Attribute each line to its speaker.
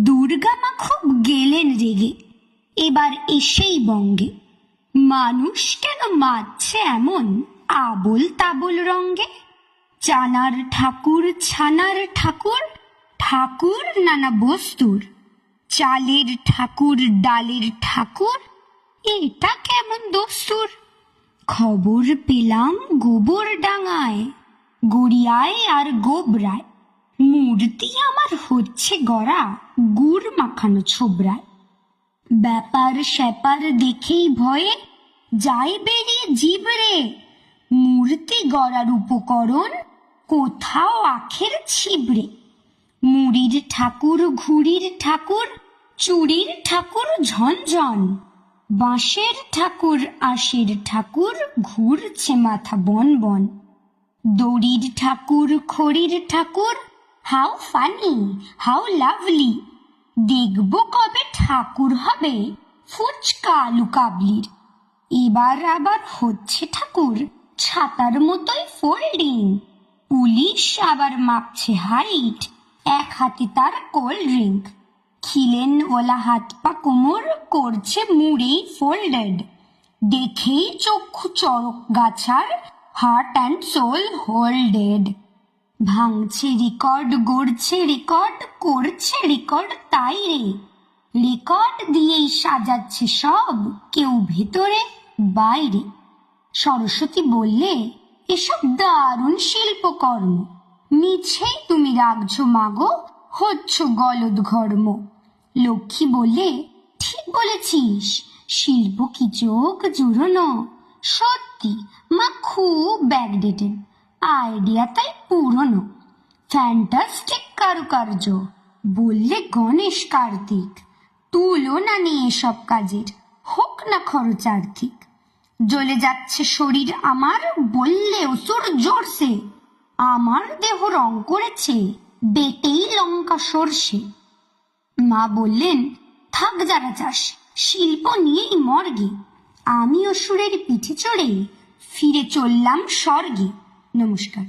Speaker 1: দুর্গা মা খুব গেলেন রেগে, এবার এসেই বঙ্গে। মানুষ কেন মারছে এমন আবোল তাবোল রঙ্গে? চানার ঠাকুর, ছানার ঠাকুর, ঠাকুর নানা বস্তুর, চালের ঠাকুর, ডালের ঠাকুর, এটা কেমন দস্তুর? খবর পেলাম গোবর ডাঙায়, গড়িয়ায় আর গোবরায়, মূর্তি আমার হচ্ছে গড়া গুড় মাখানো ছোবরায়। ব্যাপার স্যাপার দেখেই ভয়ে যাই বেরিয়ে জিবরে, মূর্তি গড়ার উপকরণ কোথাও আখের ছিবড়ে। মুড়ির ঠাকুর, ঘুড়ির ঠাকুর, চুড়ির ঠাকুর ঝনঝন, বাঁশের ঠাকুর, আঁশের ঠাকুর, ঘুরছে মাথা বন বন। দড়ির ঠাকুর, খড়ির ঠাকুর, হাউ ফানি, হাউ লাভলি, দেখব কবে ঠাকুর হবে ফুচকা আলু কাবলির। এবার আবার হচ্ছে ঠাকুর ছাতার মতোই ফোল্ডিং, পুলিশ আবার মাপছে হাইট, এক হাতে তার কোল্ড ড্রিঙ্ক। খিলেন ওলা হাত পা কোমর করছে মুড়েই ফোল্ডেড, দেখেই চক্ষু চড়ক গাছার, হার্ট অ্যান্ড সোল হোল্ডেড। ভাঙছে রেকর্ড, গড়ছে রেকর্ড, করছে রেকর্ড তাই রে, রেকর্ড দিয়েই সাজাচ্ছে সব কেউ ভেতরে বাইরে। সরস্বতী বললে, এসব দারুণ শিল্পকর্ম, মিছেই তুমি রাখছো মাগো, হচ্ছ গলদ ঘর্ম। লক্ষ্মী বললে, ঠিক বলেছিস, শিল্প কি চোখ জুড়োনো। সত্যি মা খুব ব্যাকডেটেড, আইডিয়া তাই পুরনো। ফ্যান্টাস্টিক কারুকার্য, বললে গণেশ কার্তিক। তুলনা নেই এসব কাজের, হোক না খরচ আর্থিক। জ্বলে যাচ্ছে শরীর আমার, বললে অসুর জোরসে, আমার দেহ রং করেছে বেটেই লঙ্কা সর্ষে। মা বললেন, থাক যারা চাস, শিল্প নিয়েই মর্গে। আমি অসুরের পিঠে চড়ে ফিরে চললাম স্বর্গে। নমস্কার।